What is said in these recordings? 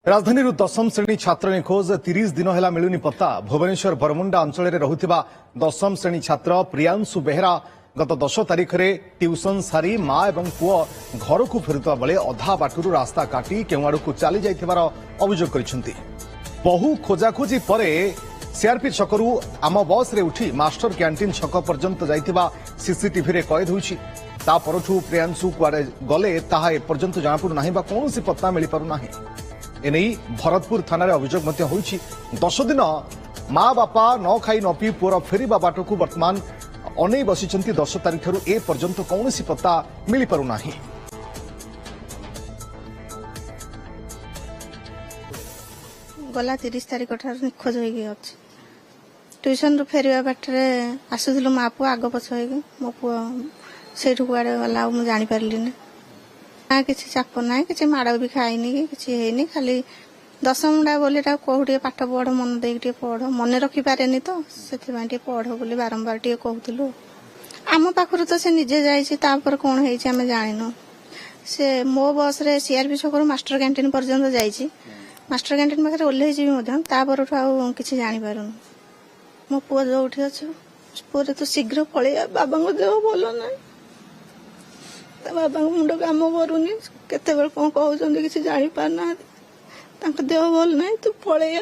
राजधानी दशम श्रेणी छात्र निखोज 30 दिन है मिलुनी पत्ता। भुवनेश्वर बरमुंडा अंचल में रहुथिबा दशम श्रेणी छात्र प्रियांशु बेहेरा गत 10 तारिख में ट्यूशन सारी मां एवं पुओ घर को फेरुवा बेले अधा बाटू रास्ता काटी केवाड़ को चली जाइथिबार अभियोग करिसेंती। बहु खोजाखोजी पर सीआरपी छकरू आम बस रे उठी मास्टर कैंटीन छक पर्यंत जाइथिबा सीसीटीवी रे कैद होइछि। ता परठू प्रियांशु कुआडे गले ताहा एपर्यंत जनापड़ू नाही बा कोनोसी पत्ता मिली पारु नाही। एने भरतपुर थाना अभियोग 10 दिन माँ बापा न खाई न पी पुअर फेरिबा बाटक वर्तमान अनै बसी 10 तारिख ए पर्यंत कौन पत्ता मिल पारना। गला 30 तारिख निखोज हो ट्यूशन रु फेरिया बाटे आसुलु माँ पुआ आग पछ मो पु से कड़े गला मुझे जापारे ना कि चाप ना कि माड़ भी खाईनी कि खाली दशमटा बोली कौटे पाठ पढ़ मन दे पढ़ मन रखिपारे तो से पढ़ बोली बारंबार टे कहूलु। आम पाखर तो से निजे जापर कौन है जान से मो बस रे सीआरपी छकरू मास्टर कैंटीन पर्यंत जाइए मास्टर कैंटीन पाखे ओह्ल तापर कि जापार मो पुआ जो अच्छे पुआ तो शीघ्र पलैया बाबा देह भल ना बाबा मुंड काम करूनी केते कौन कहते कि जापार ना देह भल ना तू पलैया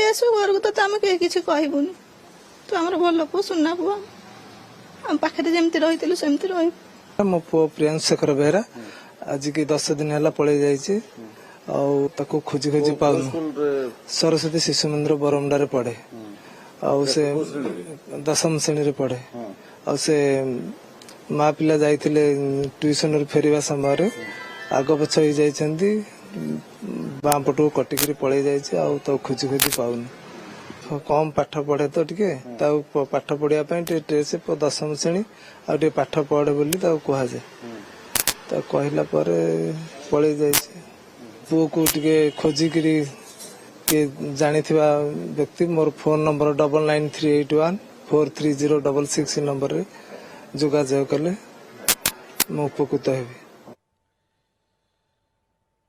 आस घर को तो आम कहीं कहबूनी तू आम भल पु सुना पुआ आम पाखे जमी रही सेमती रही। मो पु प्रियांशु शेखर बेहेरा आज की 10 दिन है पलि जाइए खोजी खोजी पाऊन सरस्वती शिशु मंदिर बरमुंडा पढ़े से दशम श्रेणी पढ़े से माँ पिला जाइए ट्यूशन फेरिया समय आग पछ हो जाती बाँ पटू कटिकी पलि जाइए खोजी खोजी पाऊन कम पाठ पढ़े तो टे पाठ पढ़ाई से दशम श्रेणी आ पाठ पढ़े बोली कह जाए कहला पलि जाइए पुओ को टे खोजिकी जानी व्यक्ति मोर फोन नंबर 993814 43066 नंबर रे जोगाजोग कले मु उपकृत हेबी।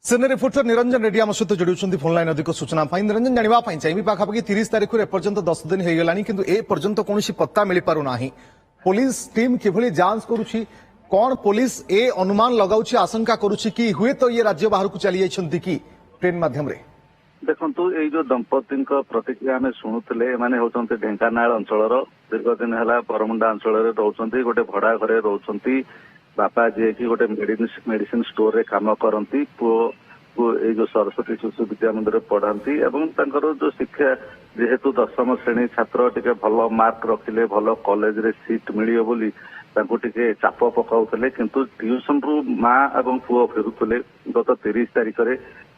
सेने रिपोर्टर निरंजन रेड्डी आम सहित जोड़ी फोन लाइन अधिक सूचना निरंजन जाना चाहिए पाखापाखि 30 तारिख एपर्यंत 10 दिन हो गलानी किंतु ए पर्यंत कौन पत्ता मिल पारु नाही। पुलिस टीम किभली जांच करुछि कौन पुलिस ए अनुमान लगाउछि आशंका करुछि कि हुए तो ये राज्य बाहर को चली जाइछन्ति कि ट्रेन माध्यम रे। देखंतु ए जो दंपति प्रतिक्रिया आम शुणुले एमाने होचंती ढेंकानाल अंचल दीर्घ दिन है बरमुंडा अंचल रोचंती गोटे भड़ा घरे रोचंती बापा जी की गोटे मेडिसिन स्टोर रे काम करती पुओ ये जो सरस्वती शिशु विद्या मंदिर पढ़ाती एवं तांकर जो शिक्षा जेहेतु दशम श्रेणी छात्र टिके भल मार्क रखिले भल कॉलेज रे सीट मिलियो बोली तांको टिके चाप पकाउतले किंतु ट्यूशन रु माँ एवं पुओ फेरुतले गत 30 तारिख रे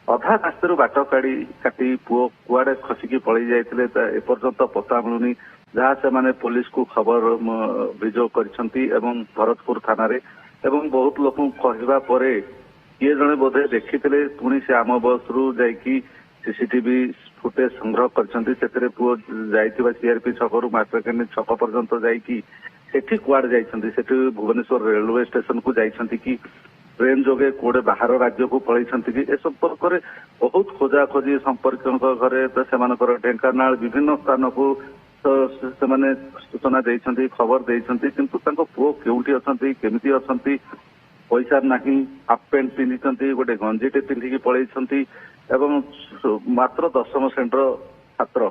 अधा रास्तार बाट काटी पुओ कुआडे खसिकी पलि जाइतिले एपर्यंत पता मिलुनी जहाँ से पुलिस को खबर अभियोग करिसंती एवं भरतपुर थाना रे एवं बहुत लोक कहवा पर किए जड़े बोधे देखी पुणी से आम बस रु जाइकी सीसीटीवी फुटेज संग्रह कर पुओ जाइथिबा सीआरपी छकरू मास्टर कैंटीन छक पर्यंत जाइकी सेठी कुआडे जाइछंती सेठी भुवनेश्वर रेलवे स्टेशन को जाइछंती कि ट्रेन जोगे कोड़े बाहर राज्य को पलैछंती कि ए संपर्क में बहुत खोजाखोजी संपर्क घरे तो से ढेंकानाल विभिन्न स्थान को से माने सूचना देइछंती खबर देइछंती किंतु तांको पुओ केउठी अछंती केमिति अछंती पैसा नाही हाफ पैंट पिंधिछंती गोटे गंजीटे पिंधिकी पलैछंती एवं मात्र दशम श्रेणीर छात्र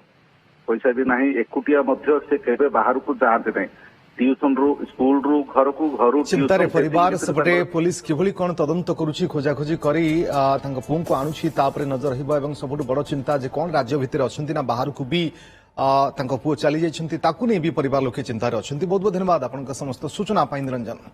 पैसा भी नाही एकुटिया मध्य से केबे बाहर को जाते नहीं ट्यूशन रु स्कूल रु घर को घर चिंतार परिवार सेपटे पुलिस किभली कौन तदंत करुछि खोजाखोजी करी तांको पुओ को आणुछि तापरे नजर रहिबो एवं सबुठ बड़ चिंता जे कौन राज्य भितर अछंती ना बाहर को भी तांको पुओ चली जाइछंती ताकू नै भी परिवार लोके चिंतार अछंती। बहुत बहुत धन्यवाद आपनका समस्त सूचना पाई निरंजन।